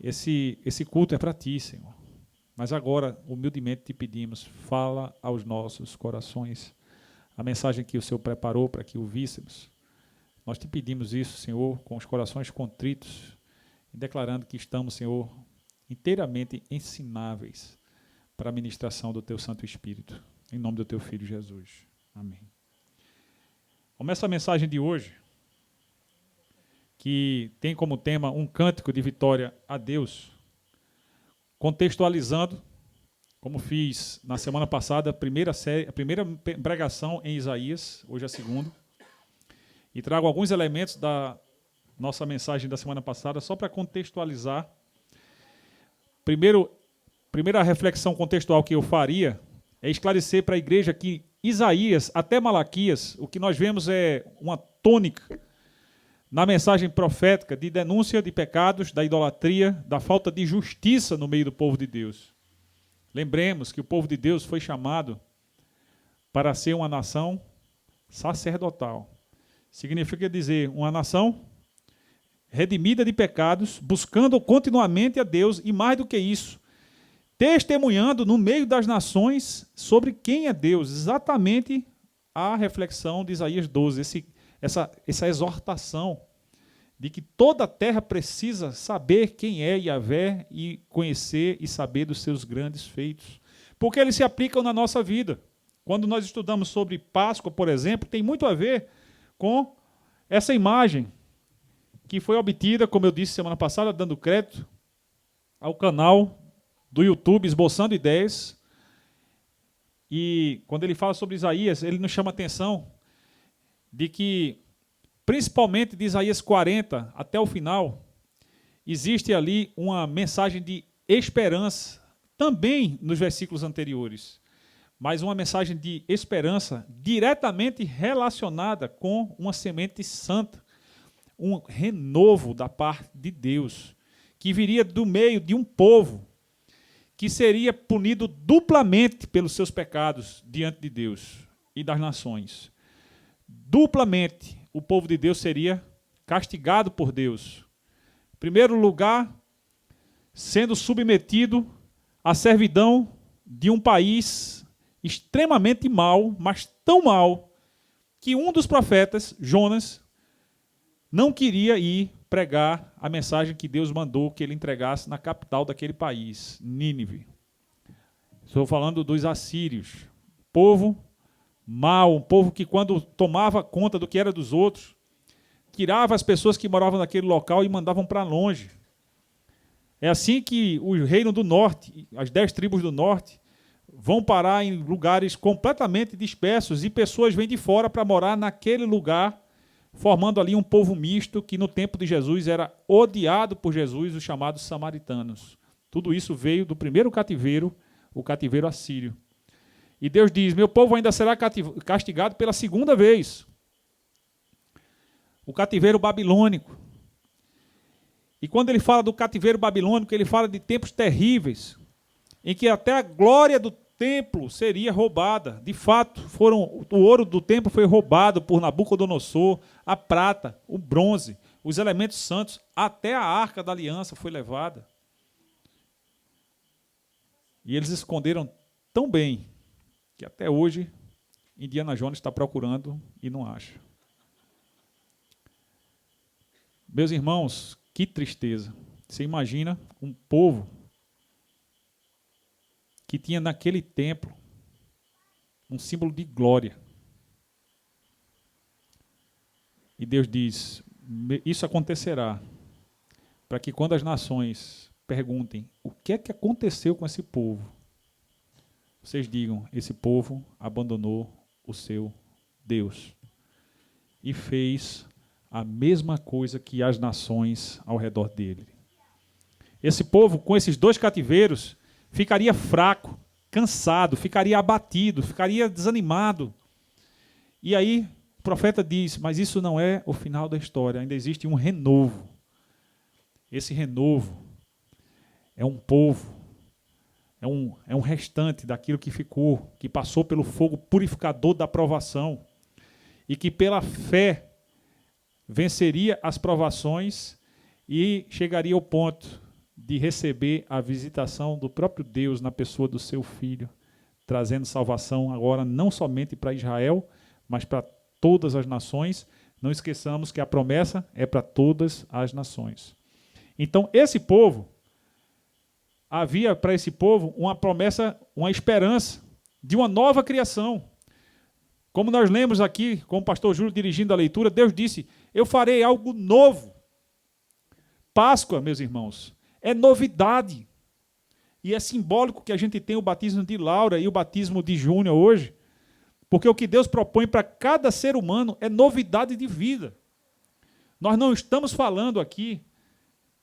esse culto é para Ti, Senhor. Mas agora, humildemente te pedimos, fala aos nossos corações a mensagem que o Senhor preparou para que ouvíssemos. Nós te pedimos isso, Senhor, com os corações contritos, e declarando que estamos, Senhor, inteiramente ensináveis para a ministração do Teu Santo Espírito. Em nome do Teu Filho Jesus. Amém. Começa a mensagem de hoje, que tem como tema um cântico de vitória a Deus, contextualizando, como fiz na semana passada, a primeira pregação em Isaías, hoje a segunda, e trago alguns elementos da nossa mensagem da semana passada, só para contextualizar. Primeira reflexão contextual que eu faria é esclarecer para a igreja que Isaías, até Malaquias, o que nós vemos é uma tônica na mensagem profética de denúncia de pecados, da idolatria, da falta de justiça no meio do povo de Deus. Lembremos que o povo de Deus foi chamado para ser uma nação sacerdotal. Significa dizer, uma nação redimida de pecados, buscando continuamente a Deus, e mais do que isso, testemunhando no meio das nações sobre quem é Deus. Exatamente a reflexão de Isaías 12, essa exortação de que toda a terra precisa saber quem é Yahvé e conhecer e saber dos seus grandes feitos, porque eles se aplicam na nossa vida. Quando nós estudamos sobre Páscoa, por exemplo, tem muito a ver com essa imagem que foi obtida, como eu disse semana passada, dando crédito ao canal do YouTube Esboçando Ideias. E quando ele fala sobre Isaías, ele nos chama a atenção de que, principalmente de Isaías 40 até o final, existe ali uma mensagem de esperança, também nos versículos anteriores, mas uma mensagem de esperança diretamente relacionada com uma semente santa, um renovo da parte de Deus, que viria do meio de um povo que seria punido duplamente pelos seus pecados diante de Deus e das nações. Duplamente, o povo de Deus seria castigado por Deus. Em primeiro lugar, sendo submetido à servidão de um país extremamente mau, mas tão mau, que um dos profetas, Jonas, não queria ir pregar a mensagem que Deus mandou que ele entregasse na capital daquele país, Nínive. Estou falando dos assírios, povo mau, um povo que, quando tomava conta do que era dos outros, tirava as pessoas que moravam naquele local e mandavam para longe. É assim que o reino do norte, as 10 tribos do norte, vão parar em lugares completamente dispersos e pessoas vêm de fora para morar naquele lugar, formando ali um povo misto que no tempo de Jesus era odiado por Jesus, os chamados samaritanos. Tudo isso veio do primeiro cativeiro, o cativeiro assírio. E Deus diz, meu povo ainda será castigado pela segunda vez. O cativeiro babilônico. E quando ele fala do cativeiro babilônico, ele fala de tempos terríveis, em que até a glória do templo seria roubada. De fato, o ouro do templo foi roubado por Nabucodonosor, a prata, o bronze, os elementos santos, até a arca da aliança foi levada. E eles esconderam tão bem que até hoje Indiana Jones está procurando e não acha. Meus irmãos, que tristeza. Você imagina um povo que tinha naquele templo um símbolo de glória. E Deus diz, isso acontecerá para que quando as nações perguntem o que é que aconteceu com esse povo, vocês digam, esse povo abandonou o seu Deus e fez a mesma coisa que as nações ao redor dele. Esse povo, com esses 2 cativeiros, ficaria fraco, cansado, ficaria abatido, ficaria desanimado. E aí o profeta diz, mas isso não é o final da história, ainda existe um renovo. Esse renovo é um povo, é um restante daquilo que ficou, que passou pelo fogo purificador da provação e que pela fé venceria as provações e chegaria ao ponto de receber a visitação do próprio Deus na pessoa do seu Filho, trazendo salvação agora não somente para Israel, mas para todas as nações. Não esqueçamos que a promessa é para todas as nações. Então, esse povo, havia para esse povo uma promessa, uma esperança de uma nova criação. Como nós lemos aqui, com o pastor Júlio dirigindo a leitura, Deus disse: eu farei algo novo. Páscoa, meus irmãos, é novidade. E é simbólico que a gente tem o batismo de Laura e o batismo de Júnior hoje, porque o que Deus propõe para cada ser humano é novidade de vida. Nós não estamos falando aqui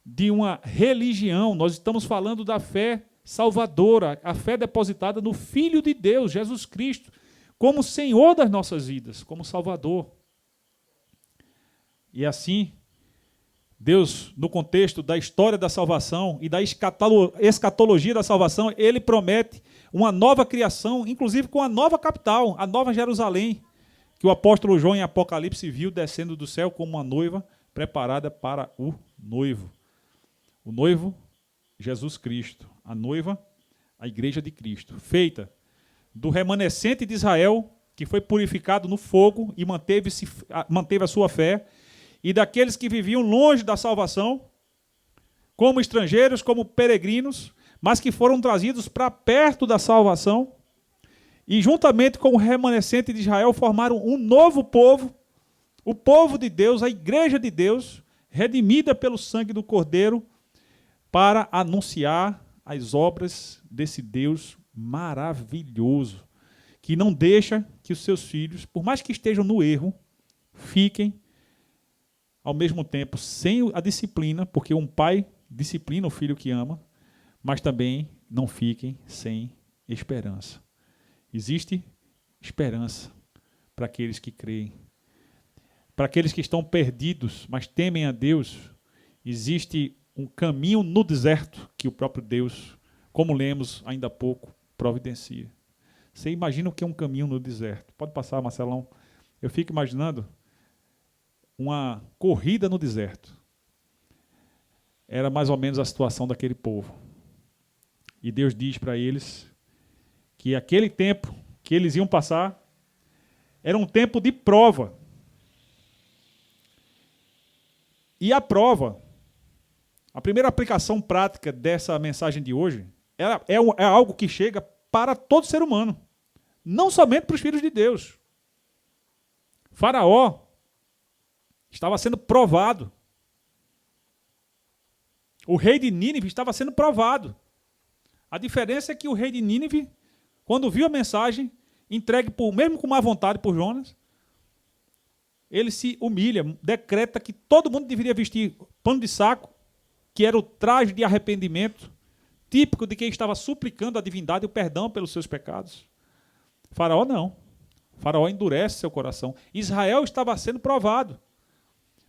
de uma religião, nós estamos falando da fé salvadora, a fé depositada no Filho de Deus, Jesus Cristo, como Senhor das nossas vidas, como Salvador. E assim, Deus, no contexto da história da salvação e da escatologia da salvação, Ele promete uma nova criação, inclusive com a nova capital, a nova Jerusalém, que o apóstolo João em Apocalipse viu descendo do céu como uma noiva preparada para o noivo. O noivo, Jesus Cristo. A noiva, a igreja de Cristo. Feita do remanescente de Israel, que foi purificado no fogo e manteve a sua fé, e daqueles que viviam longe da salvação, como estrangeiros, como peregrinos, mas que foram trazidos para perto da salvação, e juntamente com o remanescente de Israel formaram um novo povo, o povo de Deus, a igreja de Deus, redimida pelo sangue do Cordeiro, para anunciar as obras desse Deus maravilhoso, que não deixa que os seus filhos, por mais que estejam no erro, fiquem, ao mesmo tempo, sem a disciplina, porque um pai disciplina o filho que ama, mas também não fiquem sem esperança. Existe esperança para aqueles que creem. Para aqueles que estão perdidos, mas temem a Deus, existe um caminho no deserto que o próprio Deus, como lemos ainda há pouco, providencia. Você imagina o que é um caminho no deserto? Pode passar, Marcelão. Eu fico imaginando uma corrida no deserto. Era mais ou menos a situação daquele povo. E Deus diz para eles que aquele tempo que eles iam passar era um tempo de prova. E a prova, a primeira aplicação prática dessa mensagem de hoje é algo que chega para todo ser humano, não somente para os filhos de Deus. Faraó estava sendo provado. O rei de Nínive estava sendo provado. A diferença é que o rei de Nínive, quando viu a mensagem, entregue mesmo com má vontade por Jonas, ele se humilha, decreta que todo mundo deveria vestir pano de saco, que era o traje de arrependimento, típico de quem estava suplicando à divindade o perdão pelos seus pecados. Faraó não. Faraó endurece seu coração. Israel estava sendo provado.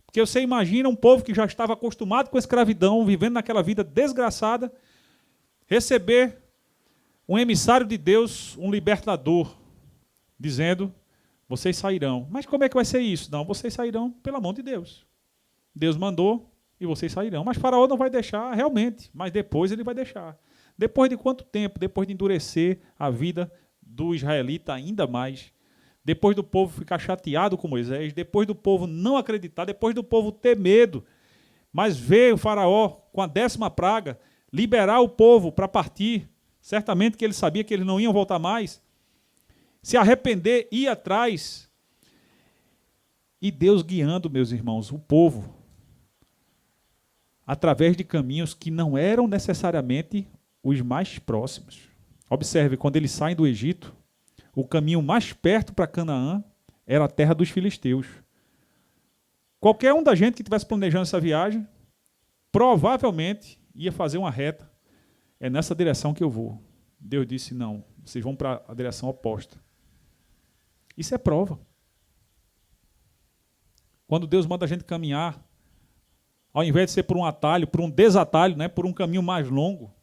Porque você imagina um povo que já estava acostumado com a escravidão, vivendo naquela vida desgraçada, receber um emissário de Deus, um libertador, dizendo: vocês sairão. Mas como é que vai ser isso? Não, vocês sairão pela mão de Deus. Deus mandou e vocês sairão. Mas Faraó não vai deixar realmente, mas depois ele vai deixar. Depois de quanto tempo? Depois de endurecer a vida do israelita ainda mais, depois do povo ficar chateado com Moisés, depois do povo não acreditar, depois do povo ter medo, mas ver o Faraó com a 10ª praga, liberar o povo para partir, certamente que ele sabia que eles não iam voltar mais, se arrepender, ir atrás, e Deus guiando, meus irmãos, o povo, através de caminhos que não eram necessariamente os mais próximos. Observe, quando eles saem do Egito, o caminho mais perto para Canaã era a terra dos filisteus. Qualquer um da gente que estivesse planejando essa viagem, provavelmente ia fazer uma reta. É nessa direção que eu vou. Deus disse: não, vocês vão para a direção oposta. Isso é prova. Quando Deus manda a gente caminhar, ao invés de ser por um atalho, por um desatalho, né, por um caminho mais longo,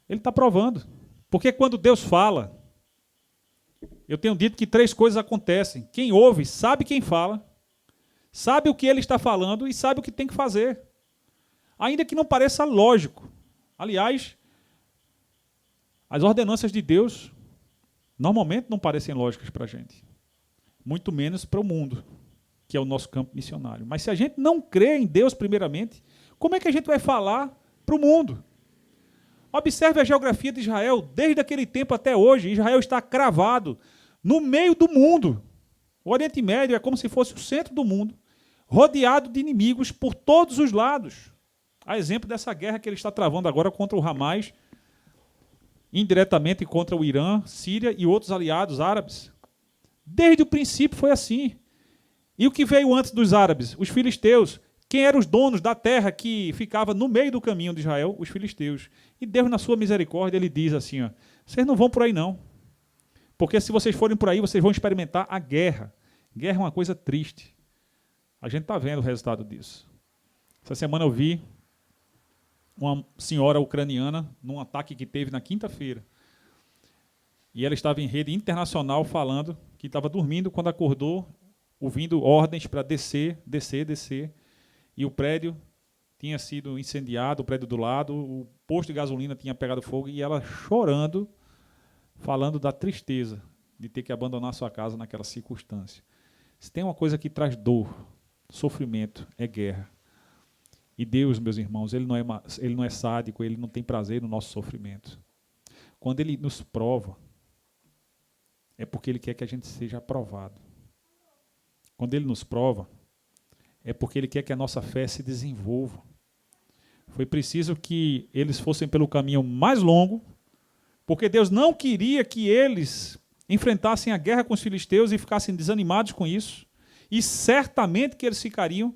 Ele está provando. Porque quando Deus fala, eu tenho dito que 3 coisas acontecem. Quem ouve sabe quem fala, sabe o que ele está falando e sabe o que tem que fazer. ainda que não pareça lógico. Aliás, as ordenanças de Deus normalmente não parecem lógicas para a gente, muito menos para o mundo, que é o nosso campo missionário. Mas se a gente não crê em Deus primeiramente, como é que a gente vai falar para o mundo? Observe a geografia de Israel, desde aquele tempo até hoje. Israel está cravado no meio do mundo. O Oriente Médio é como se fosse o centro do mundo, rodeado de inimigos por todos os lados. A exemplo dessa guerra que ele está travando agora contra o Hamas, indiretamente contra o Irã, Síria e outros aliados árabes. Desde o princípio foi assim. E o que veio antes dos árabes? Os filisteus. Quem eram os donos da terra que ficava no meio do caminho de Israel? Os filisteus. E Deus, na sua misericórdia, ele diz assim, ó, vocês não vão por aí não. Porque se vocês forem por aí, vocês vão experimentar a guerra. Guerra é uma coisa triste. A gente está vendo o resultado disso. Essa semana eu vi uma senhora ucraniana num ataque que teve na quinta-feira. E ela estava em rede internacional falando que estava dormindo quando acordou, ouvindo ordens para descer. E o prédio tinha sido incendiado, o prédio do lado, o posto de gasolina tinha pegado fogo, e ela chorando, falando da tristeza de ter que abandonar sua casa naquela circunstância. Se tem uma coisa que traz dor, sofrimento, é guerra. E Deus, meus irmãos, ele não é sádico, ele não tem prazer no nosso sofrimento. Quando ele nos prova, é porque ele quer que a gente seja aprovado. Quando ele nos prova, é porque ele quer que a nossa fé se desenvolva. Foi preciso que eles fossem pelo caminho mais longo, porque Deus não queria que eles enfrentassem a guerra com os filisteus e ficassem desanimados com isso. E certamente que eles ficariam,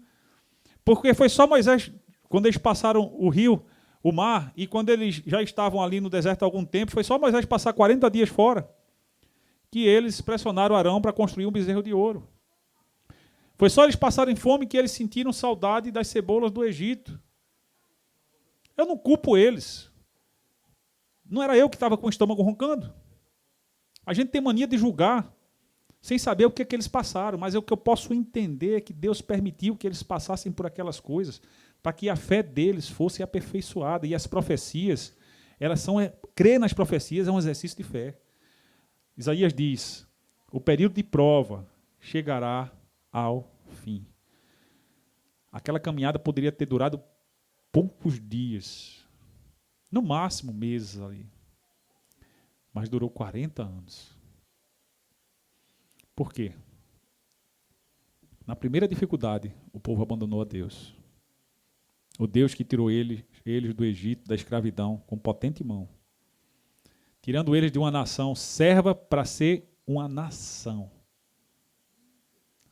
porque foi só Moisés, quando eles passaram o rio, o mar, e quando eles já estavam ali no deserto há algum tempo, foi só Moisés passar 40 dias fora, que eles pressionaram Arão para construir um bezerro de ouro. Foi só eles passarem fome que eles sentiram saudade das cebolas do Egito. Eu não culpo eles. Não era eu que estava com o estômago roncando. A gente tem mania de julgar sem saber o que é que eles passaram, mas o que eu posso entender é que Deus permitiu que eles passassem por aquelas coisas para que a fé deles fosse aperfeiçoada. E as profecias, crer nas profecias é um exercício de fé. Isaías diz, o período de prova chegará ao fim. Aquela caminhada poderia ter durado poucos dias, no máximo meses ali, mas durou 40 anos. Por quê? Na primeira dificuldade, o povo abandonou a Deus. O Deus que tirou eles do Egito, da escravidão, com potente mão, tirando eles de uma nação serva para ser uma nação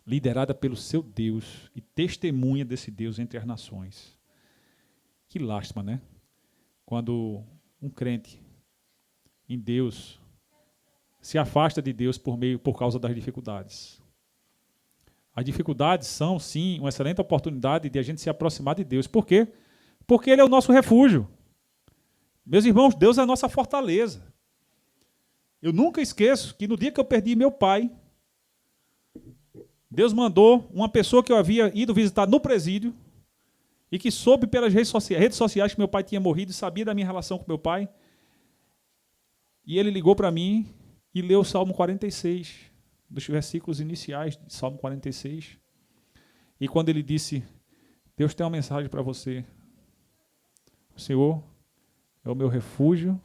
liderada pelo seu Deus e testemunha desse Deus entre as nações. Que lástima, né? Quando um crente em Deus se afasta de Deus por causa das dificuldades. As dificuldades são, sim, uma excelente oportunidade de a gente se aproximar de Deus. Por quê? Porque Ele é o nosso refúgio. Meus irmãos, Deus é a nossa fortaleza. Eu nunca esqueço que no dia que eu perdi meu pai, Deus mandou uma pessoa que eu havia ido visitar no presídio e que soube pelas redes sociais que meu pai tinha morrido e sabia da minha relação com meu pai. E ele ligou para mim e leu o Salmo 46, dos versículos iniciais de Salmo 46. E quando ele disse, Deus tem uma mensagem para você. O Senhor é o meu refúgio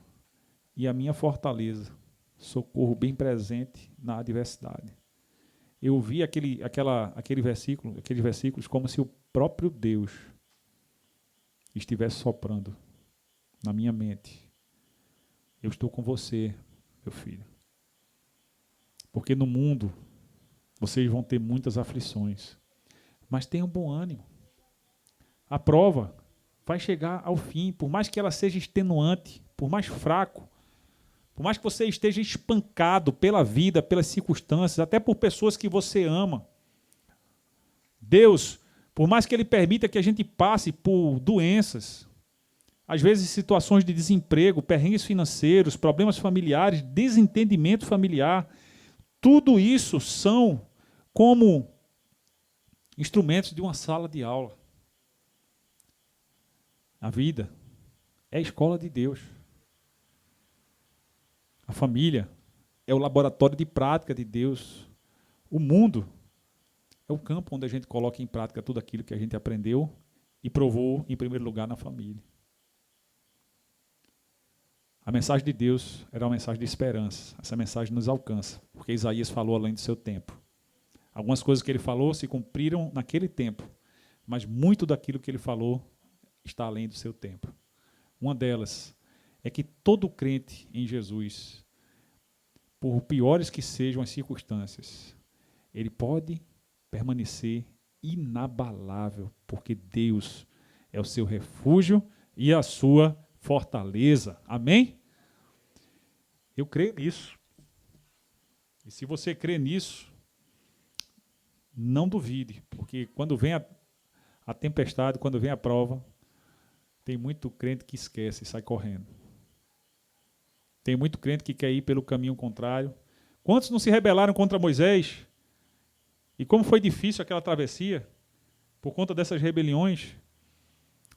e a minha fortaleza, socorro bem presente na adversidade. Eu vi aqueles versículos como se o próprio Deus estivesse soprando na minha mente. Eu estou com você, meu filho. Porque no mundo vocês vão ter muitas aflições, mas tenham bom ânimo. A prova vai chegar ao fim, por mais que ela seja extenuante, por mais fraco, por mais que você esteja espancado pela vida, pelas circunstâncias, até por pessoas que você ama. Deus, por mais que Ele permita que a gente passe por doenças, às vezes situações de desemprego, perrengues financeiros, problemas familiares, desentendimento familiar, tudo isso são como instrumentos de uma sala de aula. A vida é a escola de Deus. A família é o laboratório de prática de Deus. O mundo é o campo onde a gente coloca em prática tudo aquilo que a gente aprendeu e provou, em primeiro lugar, na família. A mensagem de Deus era uma mensagem de esperança. Essa mensagem nos alcança, porque Isaías falou além do seu tempo. Algumas coisas que ele falou se cumpriram naquele tempo, mas muito daquilo que ele falou está além do seu tempo. Uma delas é que todo crente em Jesus, por piores que sejam as circunstâncias, ele pode permanecer inabalável, porque Deus é o seu refúgio e a sua fortaleza. Amém? Eu creio nisso. E se você crê nisso, não duvide, porque quando vem a tempestade, quando vem a prova, tem muito crente que esquece e sai correndo. Tem muito crente que quer ir pelo caminho contrário. Quantos não se rebelaram contra Moisés? E como foi difícil aquela travessia por conta dessas rebeliões?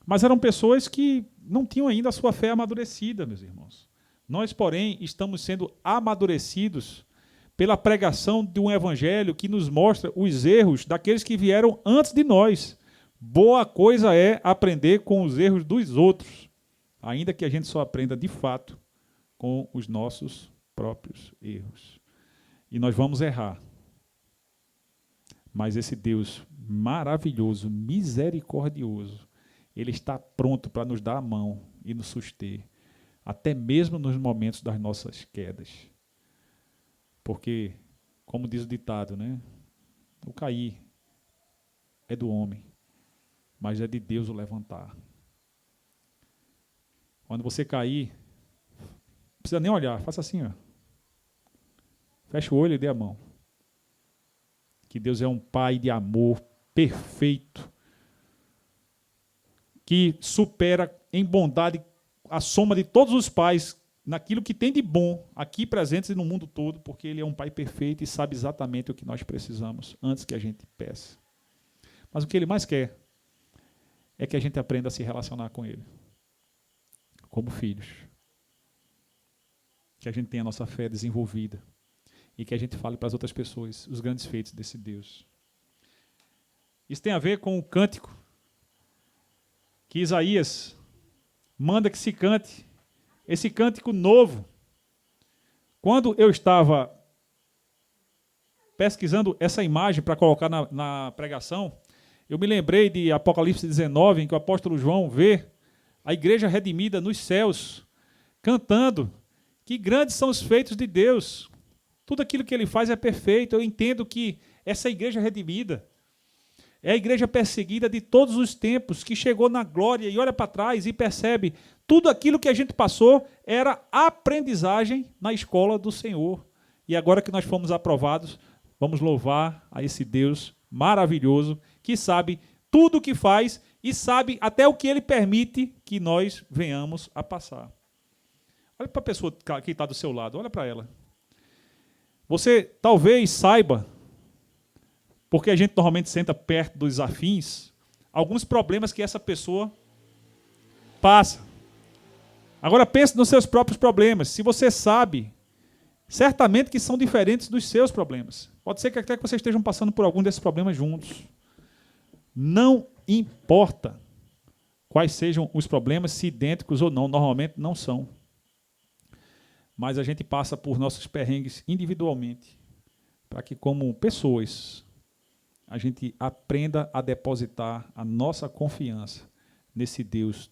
Mas eram pessoas que não tinham ainda a sua fé amadurecida, meus irmãos. Nós, porém, estamos sendo amadurecidos pela pregação de um evangelho que nos mostra os erros daqueles que vieram antes de nós. Boa coisa é aprender com os erros dos outros, ainda que a gente só aprenda de fato com os nossos próprios erros. E nós vamos errar. Mas esse Deus maravilhoso, misericordioso, Ele está pronto para nos dar a mão e nos suster, até mesmo nos momentos das nossas quedas. Porque, como diz o ditado, né? O cair é do homem, mas é de Deus o levantar. Quando você cair, não precisa nem olhar, faça assim, ó. Fecha o olho e dê a mão. Que Deus é um Pai de amor perfeito, que supera em bondade a soma de todos os pais naquilo que tem de bom aqui presentes e no mundo todo, porque Ele é um Pai perfeito e sabe exatamente o que nós precisamos antes que a gente peça. Mas o que Ele mais quer é que a gente aprenda a se relacionar com Ele, como filhos. Que a gente tenha a nossa fé desenvolvida e que a gente fale para as outras pessoas os grandes feitos desse Deus. Isso tem a ver com o cântico que Isaías manda que se cante, esse cântico novo. Quando eu estava pesquisando essa imagem para colocar na pregação, eu me lembrei de Apocalipse 19, em que o apóstolo João vê a igreja redimida nos céus, cantando que grandes são os feitos de Deus. Tudo aquilo que Ele faz é perfeito. Eu entendo que essa igreja redimida é a igreja perseguida de todos os tempos, que chegou na glória e olha para trás e percebe tudo aquilo que a gente passou era aprendizagem na escola do Senhor. E agora que nós fomos aprovados, vamos louvar a esse Deus maravilhoso que sabe tudo o que faz e sabe até o que Ele permite que nós venhamos a passar. Olha para a pessoa que está do seu lado, olha para ela. Você talvez saiba, porque a gente normalmente senta perto dos afins, alguns problemas que essa pessoa passa. Agora pense nos seus próprios problemas. Se você sabe, certamente que são diferentes dos seus problemas. Pode ser que até que vocês estejam passando por algum desses problemas juntos. Não importa quais sejam os problemas, se idênticos ou não, normalmente não são. Mas a gente passa por nossos perrengues individualmente, para que, como pessoas, a gente aprenda a depositar a nossa confiança nesse Deus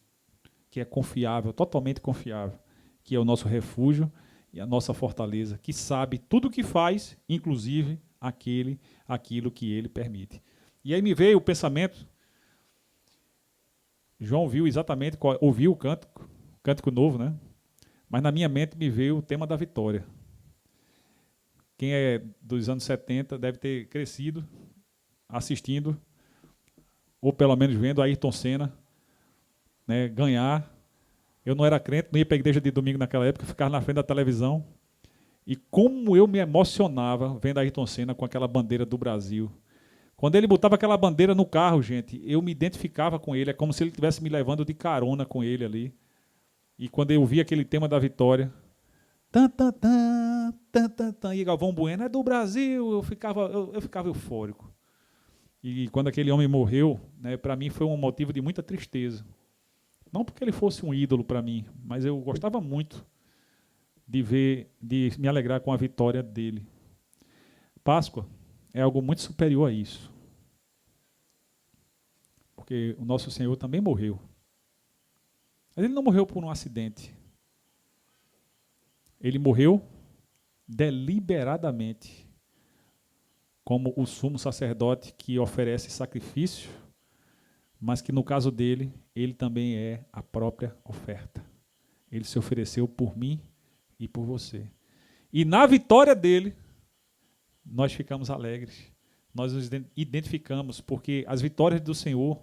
que é confiável, totalmente confiável, que é o nosso refúgio e a nossa fortaleza, que sabe tudo o que faz, inclusive aquilo que Ele permite. E aí me veio o pensamento, João viu exatamente, ouviu o cântico novo, né? Mas na minha mente me veio o tema da vitória. Quem é dos anos 70 deve ter crescido assistindo, ou pelo menos vendo Ayrton Senna, né, ganhar. Eu não era crente, não ia para a igreja de domingo naquela época, ficava na frente da televisão. E como eu me emocionava vendo Ayrton Senna com aquela bandeira do Brasil. Quando ele botava aquela bandeira no carro, gente, eu me identificava com ele. É como se ele estivesse me levando de carona com ele ali. E quando eu vi aquele tema da vitória, tan, tan, tan, tan, tan, tan, e Galvão Bueno é do Brasil, eu ficava eufórico. E quando aquele homem morreu, né, para mim foi um motivo de muita tristeza. Não porque ele fosse um ídolo para mim, mas eu gostava muito de me alegrar com a vitória dele. Páscoa é algo muito superior a isso. Porque o nosso Senhor também morreu. Mas ele não morreu por um acidente. Ele morreu deliberadamente, como o sumo sacerdote que oferece sacrifício, mas que no caso dele, ele também é a própria oferta. Ele se ofereceu por mim e por você. E na vitória dele, nós ficamos alegres. Nós nos identificamos, porque as vitórias do Senhor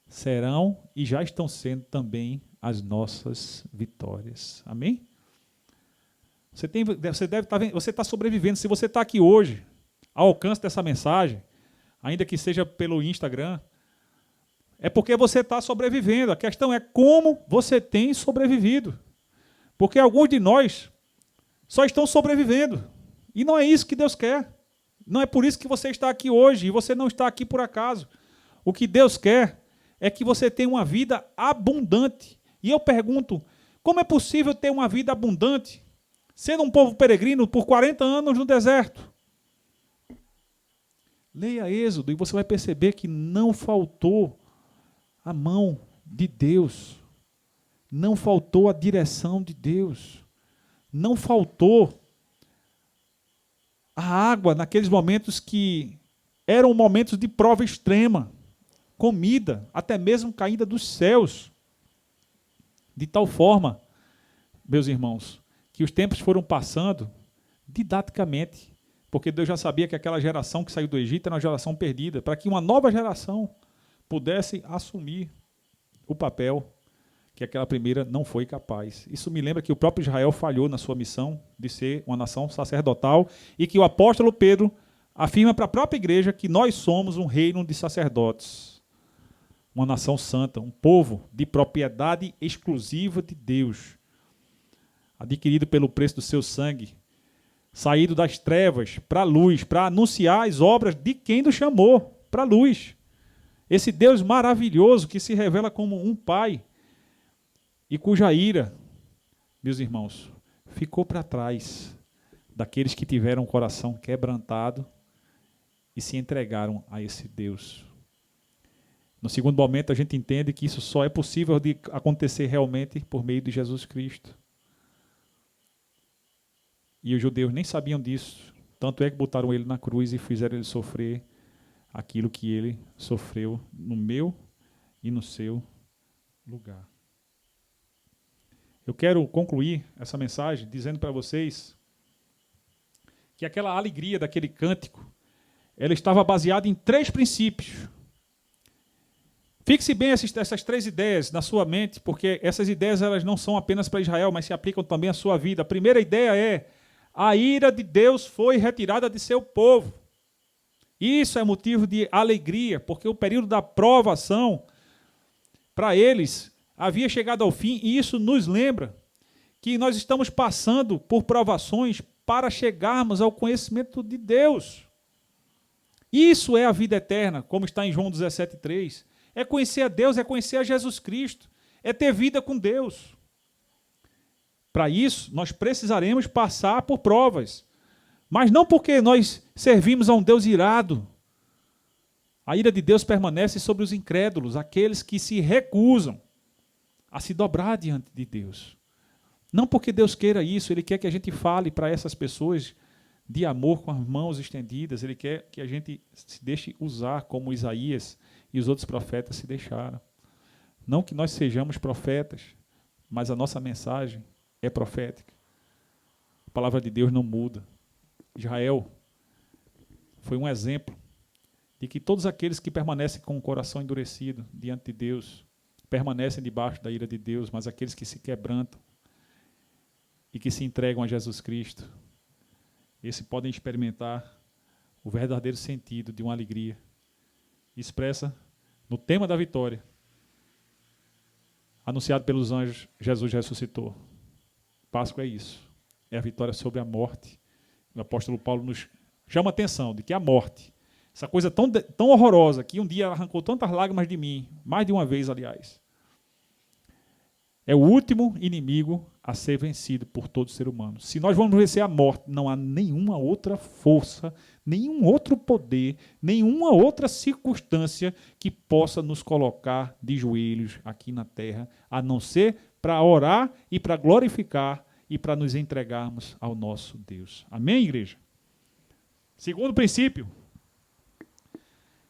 serão e já estão sendo também as nossas vitórias. Amém? Você está sobrevivendo. Se você está aqui hoje, ao alcance dessa mensagem, ainda que seja pelo Instagram, é porque você está sobrevivendo. A questão é como você tem sobrevivido. Porque alguns de nós só estão sobrevivendo. E não é isso que Deus quer. Não é por isso que você está aqui hoje. E você não está aqui por acaso. O que Deus quer é que você tenha uma vida abundante. E eu pergunto, como é possível ter uma vida abundante sendo um povo peregrino por 40 anos no deserto? Leia Êxodo e você vai perceber que não faltou a mão de Deus. Não faltou a direção de Deus. Não faltou a água naqueles momentos que eram momentos de prova extrema. Comida, até mesmo caída dos céus. De tal forma, meus irmãos, que os tempos foram passando didaticamente, porque Deus já sabia que aquela geração que saiu do Egito era uma geração perdida, para que uma nova geração pudesse assumir o papel que aquela primeira não foi capaz. Isso me lembra que o próprio Israel falhou na sua missão de ser uma nação sacerdotal e que o apóstolo Pedro afirma para a própria igreja que nós somos um reino de sacerdotes. Uma nação santa, um povo de propriedade exclusiva de Deus, adquirido pelo preço do seu sangue, saído das trevas para a luz, para anunciar as obras de quem nos chamou para a luz. Esse Deus maravilhoso que se revela como um Pai e cuja ira, meus irmãos, ficou para trás daqueles que tiveram o coração quebrantado e se entregaram a esse Deus. No segundo momento, a gente entende que isso só é possível de acontecer realmente por meio de Jesus Cristo. E os judeus nem sabiam disso. Tanto é que botaram ele na cruz e fizeram ele sofrer aquilo que ele sofreu no meu e no seu lugar. Eu quero concluir essa mensagem dizendo para vocês que aquela alegria daquele cântico, ela estava baseada em 3 princípios. Fixe bem essas 3 ideias na sua mente, porque essas ideias elas não são apenas para Israel, mas se aplicam também à sua vida. A primeira ideia é: a ira de Deus foi retirada de seu povo. Isso é motivo de alegria, porque o período da provação, para eles, havia chegado ao fim, e isso nos lembra que nós estamos passando por provações para chegarmos ao conhecimento de Deus. Isso é a vida eterna, como está em João 17,3. É conhecer a Deus, é conhecer a Jesus Cristo, é ter vida com Deus. Para isso, nós precisaremos passar por provas, mas não porque nós servimos a um Deus irado. A ira de Deus permanece sobre os incrédulos, aqueles que se recusam a se dobrar diante de Deus. Não porque Deus queira isso, Ele quer que a gente fale para essas pessoas de amor com as mãos estendidas, Ele quer que a gente se deixe usar como Isaías e os outros profetas se deixaram. Não que nós sejamos profetas, mas a nossa mensagem é profética. A palavra de Deus não muda. Israel foi um exemplo de que todos aqueles que permanecem com o coração endurecido diante de Deus, permanecem debaixo da ira de Deus, mas aqueles que se quebrantam e que se entregam a Jesus Cristo, esses podem experimentar o verdadeiro sentido de uma alegria expressa no tema da vitória. Anunciado pelos anjos, Jesus ressuscitou. Páscoa é isso. É a vitória sobre a morte. O apóstolo Paulo nos chama a atenção de que a morte, essa coisa tão horrorosa, que um dia arrancou tantas lágrimas de mim, mais de uma vez, aliás, é o último inimigo a ser vencido por todo ser humano. Se nós vamos vencer a morte, não há nenhuma outra força, nenhum outro poder, nenhuma outra circunstância que possa nos colocar de joelhos aqui na terra, a não ser para orar e para glorificar e para nos entregarmos ao nosso Deus. Amém, igreja? Segundo princípio,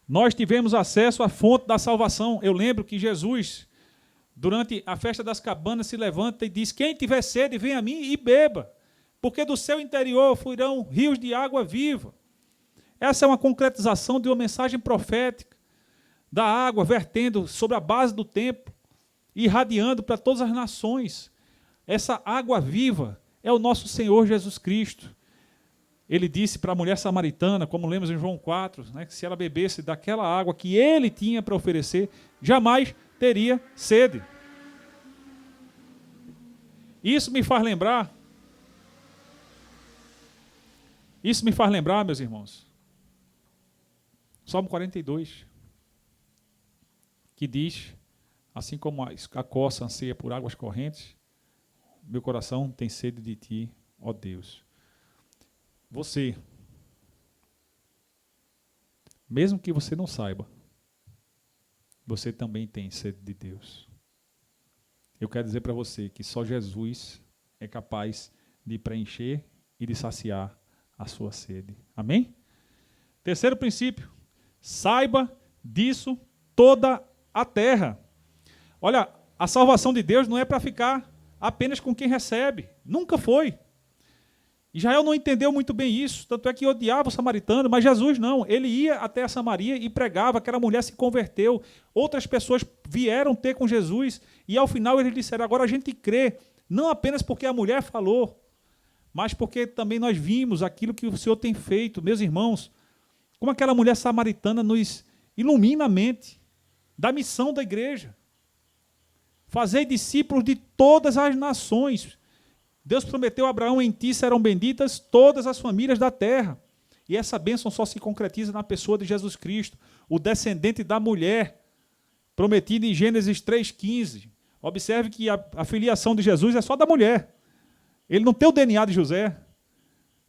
nós tivemos acesso à fonte da salvação. Eu lembro que Jesus, durante a festa das cabanas, se levanta e diz: quem tiver sede, venha a mim e beba, porque do seu interior fluirão rios de água viva. Essa é uma concretização de uma mensagem profética da água vertendo sobre a base do templo e irradiando para todas as nações. Essa água viva é o nosso Senhor Jesus Cristo. Ele disse para a mulher samaritana, como lemos em João 4, que se ela bebesse daquela água que ele tinha para oferecer, jamais teria sede. Isso me faz lembrar, meus irmãos, Salmo 42, que diz, assim como a corça anseia por águas correntes, meu coração tem sede de ti, ó Deus. Você, mesmo que você não saiba, você também tem sede de Deus. Eu quero dizer para você que só Jesus é capaz de preencher e de saciar a sua sede. Amém? Terceiro princípio, saiba disso toda a terra. Olha, a salvação de Deus não é para ficar apenas com quem recebe. Nunca foi. Israel não entendeu muito bem isso, tanto é que odiava o samaritano, mas Jesus não. Ele ia até a Samaria e pregava, aquela mulher se converteu. Outras pessoas vieram ter com Jesus e ao final eles disseram: agora a gente crê, não apenas porque a mulher falou, mas porque também nós vimos aquilo que o Senhor tem feito. Meus irmãos, como aquela mulher samaritana nos ilumina a mente da missão da igreja. Fazei discípulos de todas as nações. Deus prometeu a Abraão: em ti serão benditas todas as famílias da terra. E essa bênção só se concretiza na pessoa de Jesus Cristo, o descendente da mulher, prometido em Gênesis 3,15. Observe que a filiação de Jesus é só da mulher. Ele não tem o DNA de José,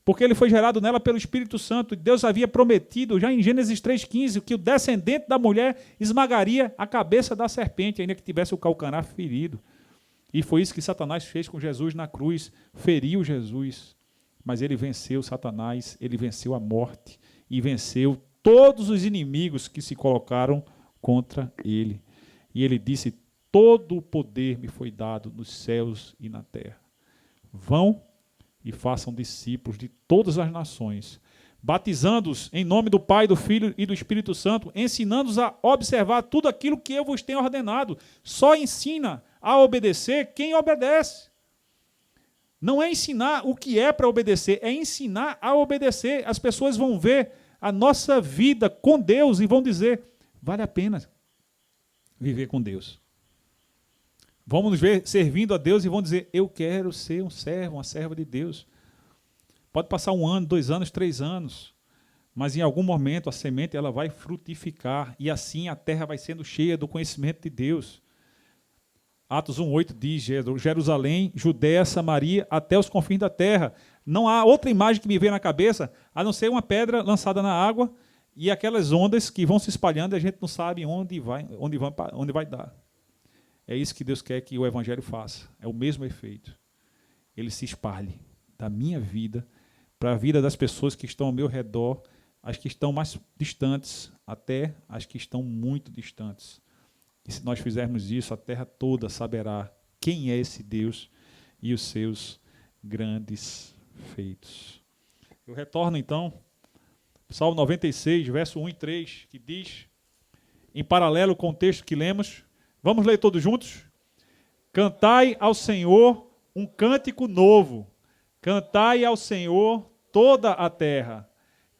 porque ele foi gerado nela pelo Espírito Santo. Deus havia prometido já em Gênesis 3,15 que o descendente da mulher esmagaria a cabeça da serpente, ainda que tivesse o calcanhar ferido. E foi isso que Satanás fez com Jesus na cruz, feriu Jesus, mas ele venceu Satanás, ele venceu a morte e venceu todos os inimigos que se colocaram contra ele. E ele disse: todo o poder me foi dado nos céus e na terra. Vão e façam discípulos de todas as nações, batizando-os em nome do Pai, do Filho e do Espírito Santo, ensinando-os a observar tudo aquilo que eu vos tenho ordenado. Só ensina a obedecer quem obedece. Não é ensinar o que é para obedecer, é ensinar a obedecer. As pessoas vão ver a nossa vida com Deus e vão dizer: vale a pena viver com Deus. Vamos nos ver servindo a Deus e vão dizer: eu quero ser um servo, uma serva de Deus. Pode passar 1 ano, 2 anos, 3 anos, mas em algum momento a semente ela vai frutificar e assim a terra vai sendo cheia do conhecimento de Deus. Atos 1,8 diz: Jerusalém, Judéia, Samaria, até os confins da terra. Não há outra imagem que me veio na cabeça, a não ser uma pedra lançada na água e aquelas ondas que vão se espalhando e a gente não sabe onde vai dar. É isso que Deus quer que o Evangelho faça. É o mesmo efeito. Ele se espalhe da minha vida para a vida das pessoas que estão ao meu redor, as que estão mais distantes, até as que estão muito distantes. E se nós fizermos isso, a terra toda saberá quem é esse Deus e os seus grandes feitos. Eu retorno então, Salmo 96, verso 1 e 3, que diz, em paralelo com o texto que lemos, vamos ler todos juntos? Cantai ao Senhor um cântico novo, cantai ao Senhor toda a terra,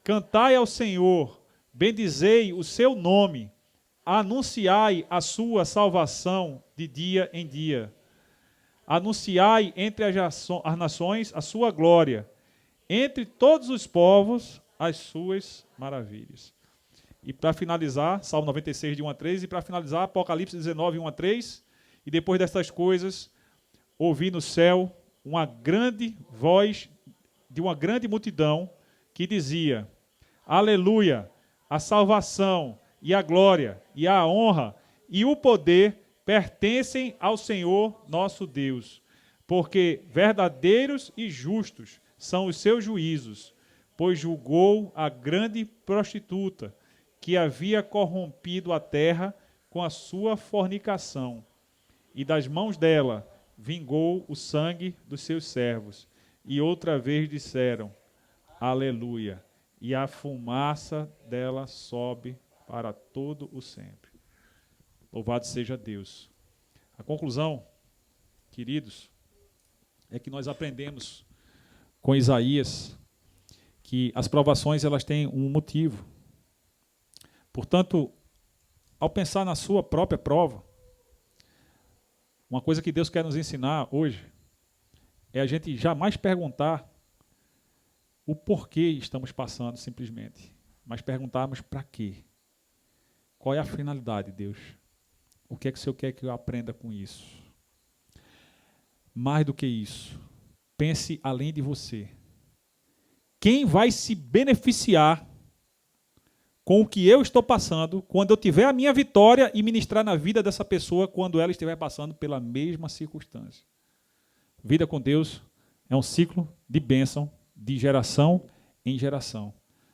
cantai ao Senhor, bendizei o seu nome, anunciai a sua salvação de dia em dia. Anunciai entre as nações a sua glória, entre todos os povos as suas maravilhas. E para finalizar, Salmo 96, de 1 a 3, e para finalizar, Apocalipse 19, 1 a 3, e depois dessas coisas, ouvi no céu uma grande voz de uma grande multidão que dizia: Aleluia, a salvação e a glória e a honra e o poder pertencem ao Senhor nosso Deus, porque verdadeiros e justos são os seus juízos, pois julgou a grande prostituta que havia corrompido a terra com a sua fornicação, e das mãos dela vingou o sangue dos seus servos. E outra vez disseram: Aleluia, e a fumaça dela sobe para todo o sempre. Louvado seja Deus. A conclusão, queridos, é que nós aprendemos com Isaías que as provações elas têm um motivo. Portanto, ao pensar na sua própria prova, uma coisa que Deus quer nos ensinar hoje é a gente jamais perguntar o porquê estamos passando simplesmente, mas perguntarmos para quê. Qual é a finalidade, Deus? O que é que o Senhor quer que eu aprenda com isso? Mais do que isso, pense além de você. Quem vai se beneficiar com o que eu estou passando quando eu tiver a minha vitória e ministrar na vida dessa pessoa quando ela estiver passando pela mesma circunstância? Vida com Deus é um ciclo de bênção, de geração em geração.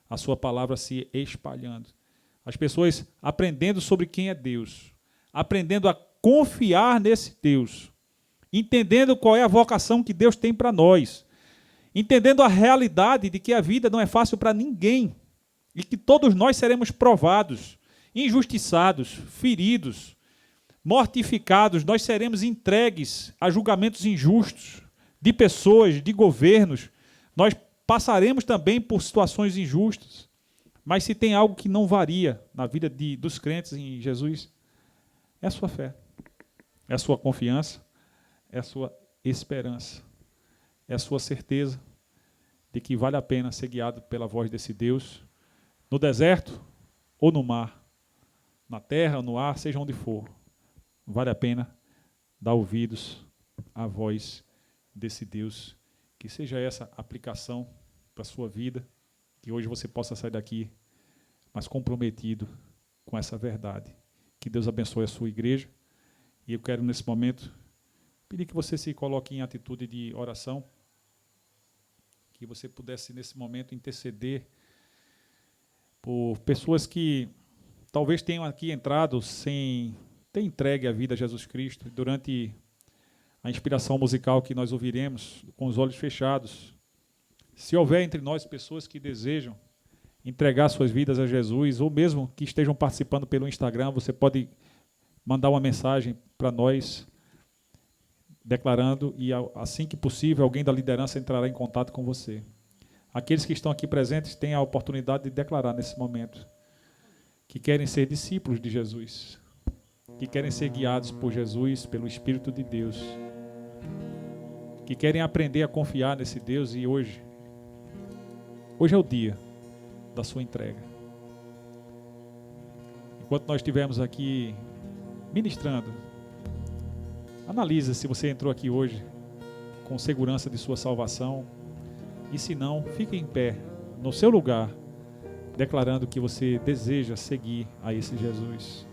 A sua palavra se espalhando. As pessoas aprendendo sobre quem é Deus, aprendendo a confiar nesse Deus, entendendo qual é a vocação que Deus tem para nós, entendendo a realidade de que a vida não é fácil para ninguém e que todos nós seremos provados, injustiçados, feridos, mortificados, nós seremos entregues a julgamentos injustos de pessoas, de governos, nós passaremos também por situações injustas. Mas se tem algo que não varia na vida dos crentes em Jesus, é a sua fé, é a sua confiança, é a sua esperança, é a sua certeza de que vale a pena ser guiado pela voz desse Deus, no deserto ou no mar, na terra ou no ar, seja onde for. Vale a pena dar ouvidos à voz desse Deus. Que seja essa aplicação para a sua vida, que hoje você possa sair daqui mais comprometido com essa verdade. Que Deus abençoe a sua igreja. E eu quero, nesse momento, pedir que você se coloque em atitude de oração, que você pudesse, nesse momento, interceder por pessoas que talvez tenham aqui entrado sem ter entregue a vida a Jesus Cristo. Durante a inspiração musical que nós ouviremos, com os olhos fechados, se houver entre nós pessoas que desejam entregar suas vidas a Jesus, ou mesmo que estejam participando pelo Instagram, você pode mandar uma mensagem para nós, declarando, e assim que possível, alguém da liderança entrará em contato com você. Aqueles que estão aqui presentes têm a oportunidade de declarar nesse momento que querem ser discípulos de Jesus, que querem ser guiados por Jesus, pelo Espírito de Deus, que querem aprender a confiar nesse Deus. E hoje é o dia da sua entrega. Enquanto nós estivermos aqui ministrando, analise se você entrou aqui hoje com segurança de sua salvação, e se não, fique em pé no seu lugar, declarando que você deseja seguir a esse Jesus.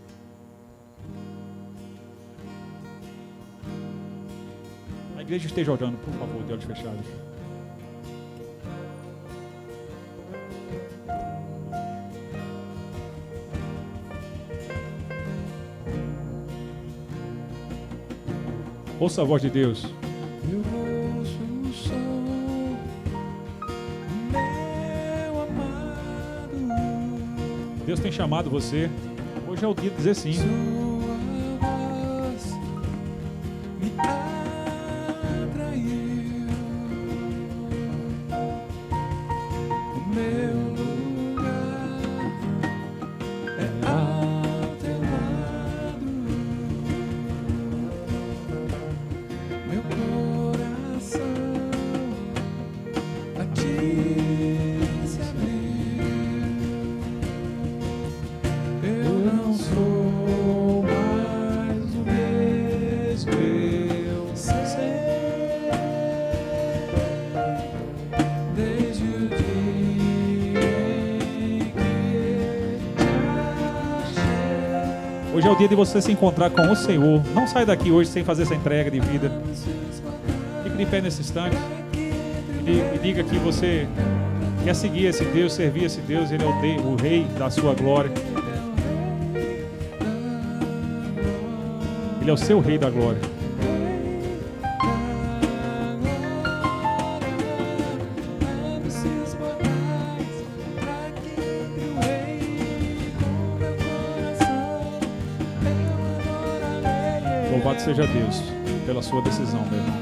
A igreja esteja orando, por favor, de olhos fechados. Ouça a voz de Deus. Eu ouço o som, meu amado. Deus tem chamado você. Hoje é o dia de dizer sim. Sua voz me atraiu. O meu lugar Hoje é o dia de você se encontrar com o Senhor. Não saia daqui hoje sem fazer essa entrega de vida. Fique de pé nesse instante e diga que você quer seguir esse Deus, servir esse Deus. Ele é o Rei da sua glória. Ele é o seu Rei da glória. Louvado seja Deus pela sua decisão, meu irmão.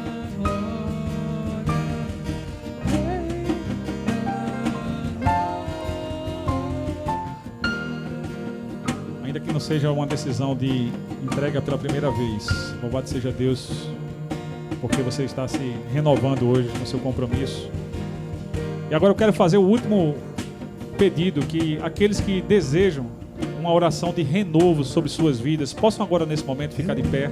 Ainda que não seja uma decisão de entrega pela primeira vez, louvado seja Deus, porque você está se renovando hoje no seu compromisso. E agora eu quero fazer o último pedido, que aqueles que desejam uma oração de renovo sobre suas vidas, possam agora nesse momento ficar de pé.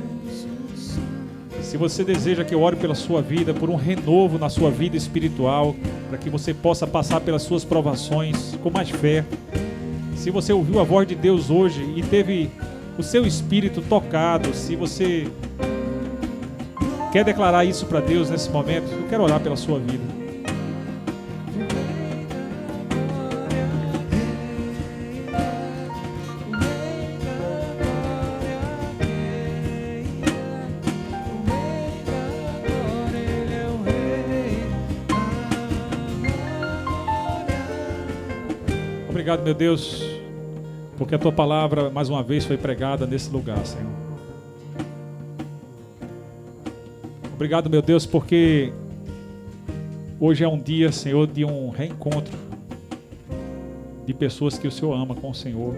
Se você deseja que eu ore pela sua vida, por um renovo na sua vida espiritual, para que você possa passar pelas suas provações com mais fé. Se você ouviu a voz de Deus hoje e teve o seu espírito tocado, se você quer declarar isso para Deus nesse momento, eu quero orar pela sua vida. Obrigado, meu Deus, porque a Tua palavra mais uma vez foi pregada nesse lugar, Senhor. Obrigado, meu Deus, porque hoje é um dia, Senhor, de um reencontro de pessoas que o Senhor ama com o Senhor.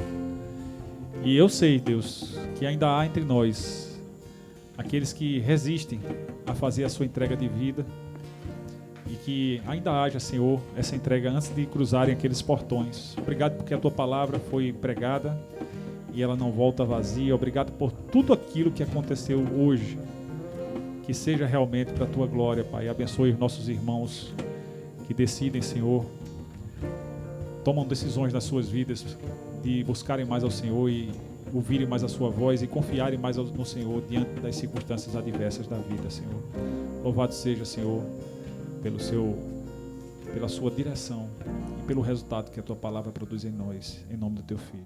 E eu sei, Deus, que ainda há entre nós aqueles que resistem a fazer a sua entrega de vida. E que ainda haja, Senhor, essa entrega antes de cruzarem aqueles portões. Obrigado porque a Tua palavra foi pregada e ela não volta vazia. Obrigado por tudo aquilo que aconteceu hoje. Que seja realmente para a Tua glória, Pai. Abençoe os nossos irmãos que decidem, Senhor, tomam decisões nas suas vidas de buscarem mais ao Senhor e ouvirem mais a Sua voz e confiarem mais no Senhor diante das circunstâncias adversas da vida, Senhor. Louvado seja, Senhor, pela sua direção e pelo resultado que a Tua palavra produz em nós, em nome do Teu Filho.